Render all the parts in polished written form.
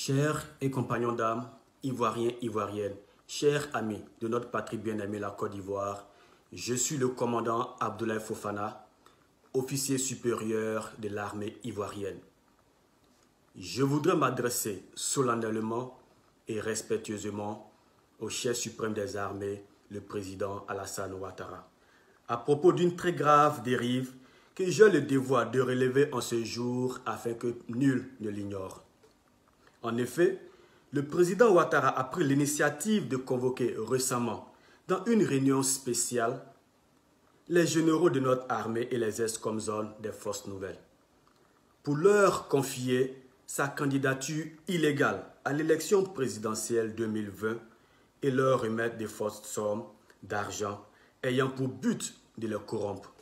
Chers et compagnons d'âme, Ivoiriens, Ivoiriennes, chers amis de notre patrie bien-aimée, la Côte d'Ivoire, je suis le commandant Abdoulaye Fofana, officier supérieur de l'armée ivoirienne. Je voudrais m'adresser solennellement et respectueusement au chef suprême des armées, le président Alassane Ouattara, à propos d'une très grave dérive que j'ai le devoir de relever en ce jour afin que nul ne l'ignore. En effet, le président Ouattara a pris l'initiative de convoquer récemment, dans une réunion spéciale, les généraux de notre armée et les ex-comzones des forces nouvelles, pour leur confier sa candidature illégale à l'élection présidentielle 2020 et leur remettre de fortes sommes d'argent ayant pour but de les corrompre.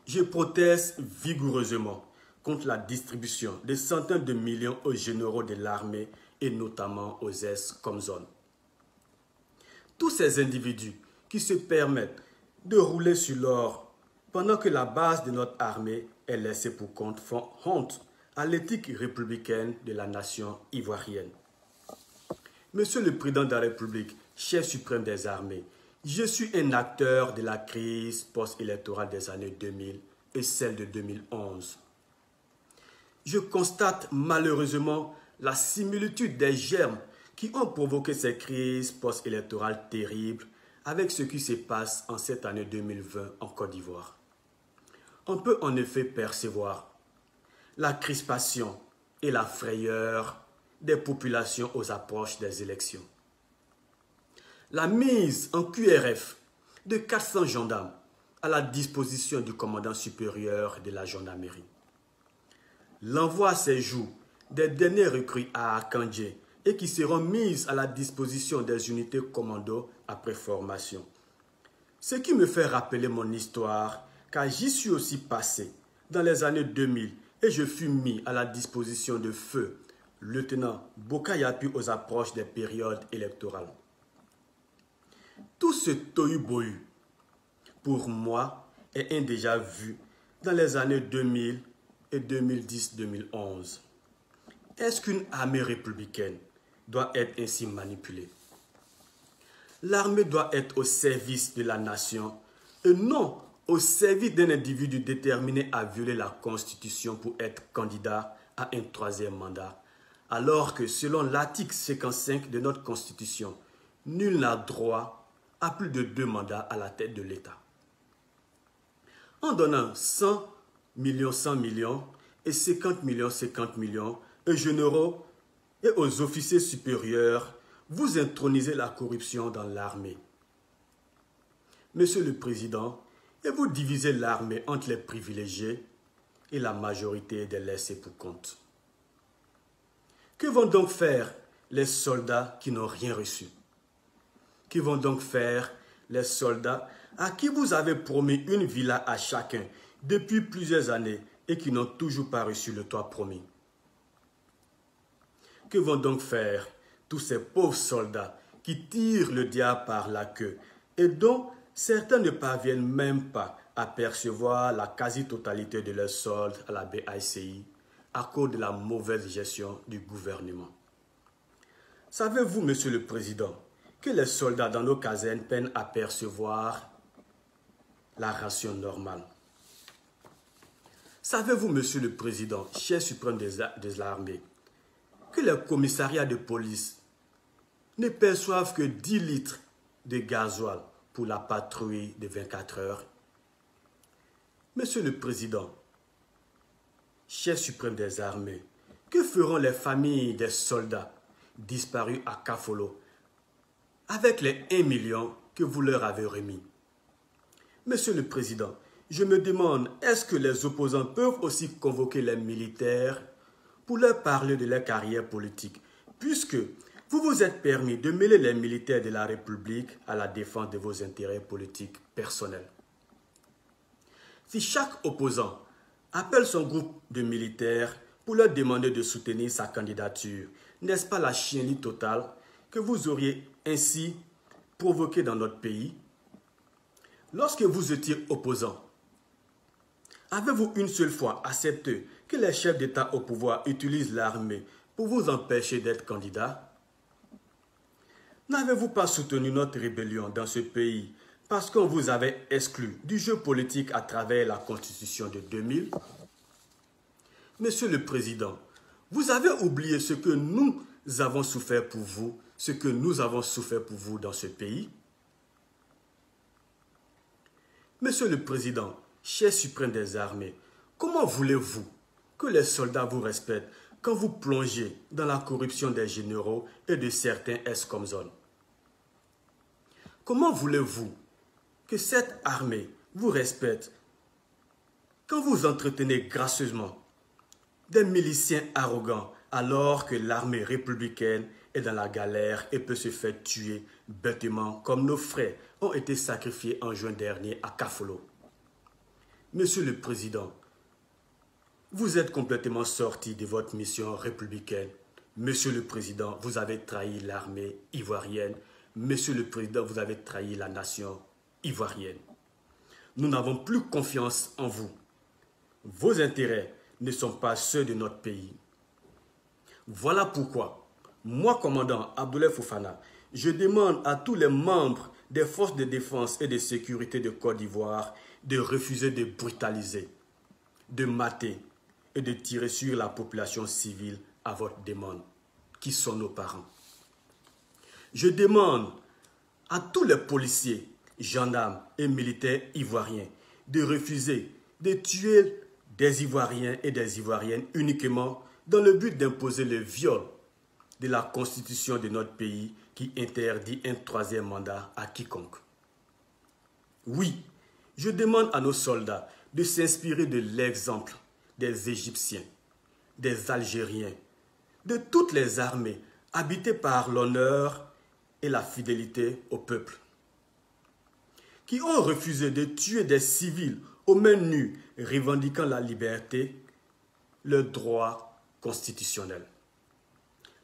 Je proteste vigoureusement contre la distribution de centaines de millions aux généraux de l'armée et notamment aux ex-comzones. Tous ces individus qui se permettent de rouler sur l'or pendant que la base de notre armée est laissée pour compte font honte à l'éthique républicaine de la nation ivoirienne. Monsieur le Président de la République, chef suprême des armées, je suis un acteur de la crise post-électorale des années 2000 et celle de 2011. Je constate malheureusement la similitude des germes qui ont provoqué ces crises post-électorales terribles avec ce qui se passe en cette année 2020 en Côte d'Ivoire. On peut en effet percevoir la crispation et la frayeur des populations aux approches des élections. La mise en QRF de 400 gendarmes à la disposition du commandant supérieur de la gendarmerie. L'envoi à ces jours des derniers recrues à Akandje et qui seront mises à la disposition des unités commando après formation. Ce qui me fait rappeler mon histoire, car j'y suis aussi passé dans les années 2000 et je fus mis à la disposition de feu lieutenant Bokayapi aux approches des périodes électorales. Tout ce tohu-bohu, pour moi, est un déjà vu dans les années 2000 et 2010-2011. Est-ce qu'une armée républicaine doit être ainsi manipulée? L'armée doit être au service de la nation et non au service d'un individu déterminé à violer la Constitution pour être candidat à un troisième mandat, alors que selon l'article 55 de notre Constitution, nul n'a droit à plus de 2 mandats à la tête de l'État. En donnant 100 millions et 50 millions aux généraux et aux officiers supérieurs, vous intronisez la corruption dans l'armée. Monsieur le Président, et vous divisez l'armée entre les privilégiés et la majorité des laissés pour compte. Que vont donc faire les soldats qui n'ont rien reçu? Que vont donc faire les soldats à qui vous avez promis une villa à chacun depuis plusieurs années et qui n'ont toujours pas reçu le toit promis? Que vont donc faire tous ces pauvres soldats qui tirent le diable par la queue et dont certains ne parviennent même pas à percevoir la quasi-totalité de leurs soldes à la BICI à cause de la mauvaise gestion du gouvernement? Savez-vous, Monsieur le Président, que les soldats dans nos casernes peinent à percevoir la ration normale? Savez-vous, Monsieur le Président, chef suprême des armées, que les commissariats de police ne perçoivent que 10 litres de gasoil pour la patrouille de 24 heures? Monsieur le Président, chef suprême des armées, que feront les familles des soldats disparus à Kafolo avec les 1 million que vous leur avez remis? Monsieur le Président, je me demande, est-ce que les opposants peuvent aussi convoquer les militaires pour leur parler de leur carrière politique, puisque vous vous êtes permis de mêler les militaires de la République à la défense de vos intérêts politiques personnels? Si chaque opposant appelle son groupe de militaires pour leur demander de soutenir sa candidature, n'est-ce pas la chienlit totale que vous auriez ainsi provoquée dans notre pays? Lorsque vous étiez opposant, avez-vous une seule fois accepté que les chefs d'État au pouvoir utilisent l'armée pour vous empêcher d'être candidat? N'avez-vous pas soutenu notre rébellion dans ce pays parce qu'on vous avait exclu du jeu politique à travers la Constitution de 2000? Monsieur le Président, vous avez oublié ce que nous avons souffert pour vous, ce que nous avons souffert pour vous dans ce pays? Monsieur le Président, chef suprême des armées, comment voulez-vous que les soldats vous respectent quand vous plongez dans la corruption des généraux et de certains ex-comzones? Comment voulez-vous que cette armée vous respecte quand vous entretenez gracieusement des miliciens arrogants alors que l'armée républicaine est dans la galère et peut se faire tuer bêtement comme nos frères ont été sacrifiés en juin dernier à Kafolo? Monsieur le Président, vous êtes complètement sorti de votre mission républicaine. Monsieur le Président, vous avez trahi l'armée ivoirienne. Monsieur le Président, vous avez trahi la nation ivoirienne. Nous n'avons plus confiance en vous. Vos intérêts ne sont pas ceux de notre pays. Voilà pourquoi, moi, commandant Abdoulaye Fofana, je demande à tous les membres des forces de défense et de sécurité de Côte d'Ivoire de refuser de brutaliser, de mater et de tirer sur la population civile à votre demande, qui sont nos parents. Je demande à tous les policiers, gendarmes et militaires ivoiriens de refuser de tuer des Ivoiriens et des Ivoiriennes uniquement dans le but d'imposer le viol de la constitution de notre pays qui interdit un troisième mandat à quiconque. Oui, je demande à nos soldats de s'inspirer de l'exemple des Égyptiens, des Algériens, de toutes les armées habitées par l'honneur et la fidélité au peuple, qui ont refusé de tuer des civils aux mains nues revendiquant la liberté, le droit constitutionnel.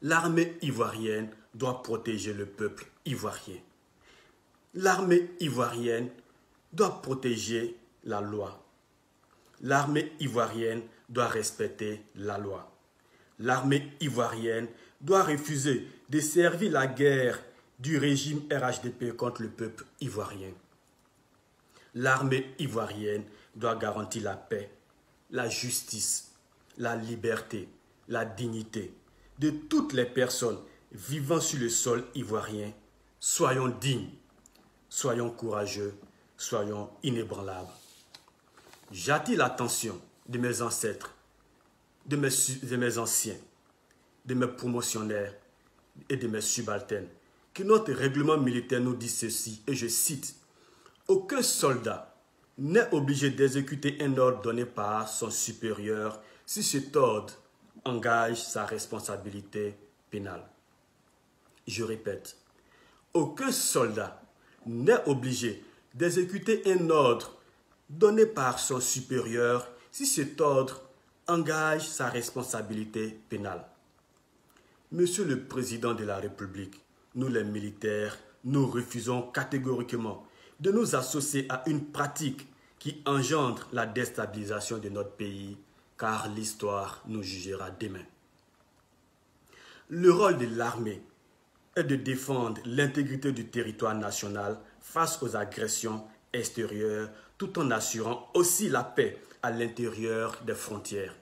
L'armée ivoirienne doit protéger le peuple ivoirien. L'armée ivoirienne doit protéger la loi. L'armée ivoirienne doit respecter la loi. L'armée ivoirienne doit refuser de servir la guerre du régime RHDP contre le peuple ivoirien. L'armée ivoirienne doit garantir la paix, la justice, la liberté, la dignité de toutes les personnes vivant sur le sol ivoirien. Soyons dignes, soyons courageux, soyons inébranlables. J'attire l'attention de mes ancêtres, de mes anciens, de mes promotionnaires et de mes subalternes, que notre règlement militaire nous dit ceci, et je cite: « Aucun soldat n'est obligé d'exécuter un ordre donné par son supérieur si cet ordre engage sa responsabilité pénale. » Je répète, aucun soldat n'est obligé d'exécuter un ordre donné par son supérieur si cet ordre engage sa responsabilité pénale. Monsieur le Président de la République, nous les militaires, nous refusons catégoriquement de nous associer à une pratique qui engendre la déstabilisation de notre pays, car l'histoire nous jugera demain. Le rôle de l'armée est de défendre l'intégrité du territoire national face aux agressions extérieures, tout en assurant aussi la paix à l'intérieur des frontières.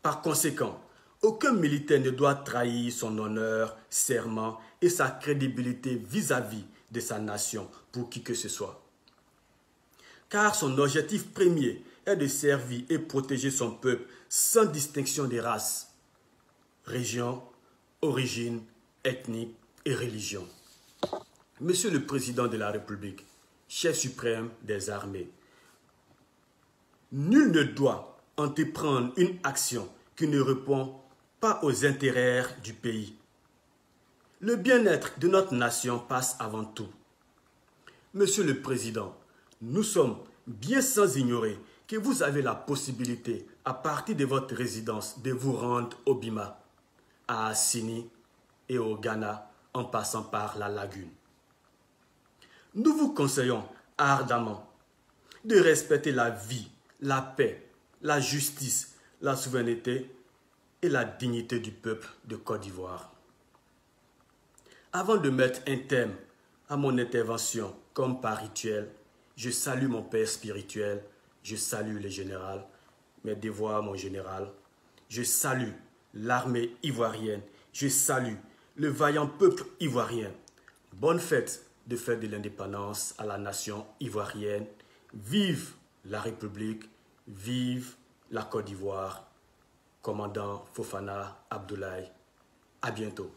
Par conséquent, aucun militaire ne doit trahir son honneur, serment et sa crédibilité vis-à-vis de sa nation pour qui que ce soit. Car son objectif premier est de servir et protéger son peuple sans distinction de race, région, origine, ethnie et religion. Monsieur le Président de la République, chef suprême des armées, nul ne doit entreprendre une action qui ne répond pas aux intérêts du pays. Le bien-être de notre nation passe avant tout. Monsieur le Président, nous sommes bien sans ignorer que vous avez la possibilité, à partir de votre résidence, de vous rendre au Bima, à Assini et au Ghana, en passant par la Lagune. Nous vous conseillons ardemment de respecter la vie, la paix, la justice, la souveraineté et la dignité du peuple de Côte d'Ivoire. Avant de mettre un thème à mon intervention, comme par rituel, je salue mon père spirituel, je salue les généraux, mes devoirs, mon général. Je salue l'armée ivoirienne, je salue le vaillant peuple ivoirien. Bonne fête de l'indépendance à la nation ivoirienne. Vive la République, vive la Côte d'Ivoire. Commandant Fofana Abdoulaye. À bientôt.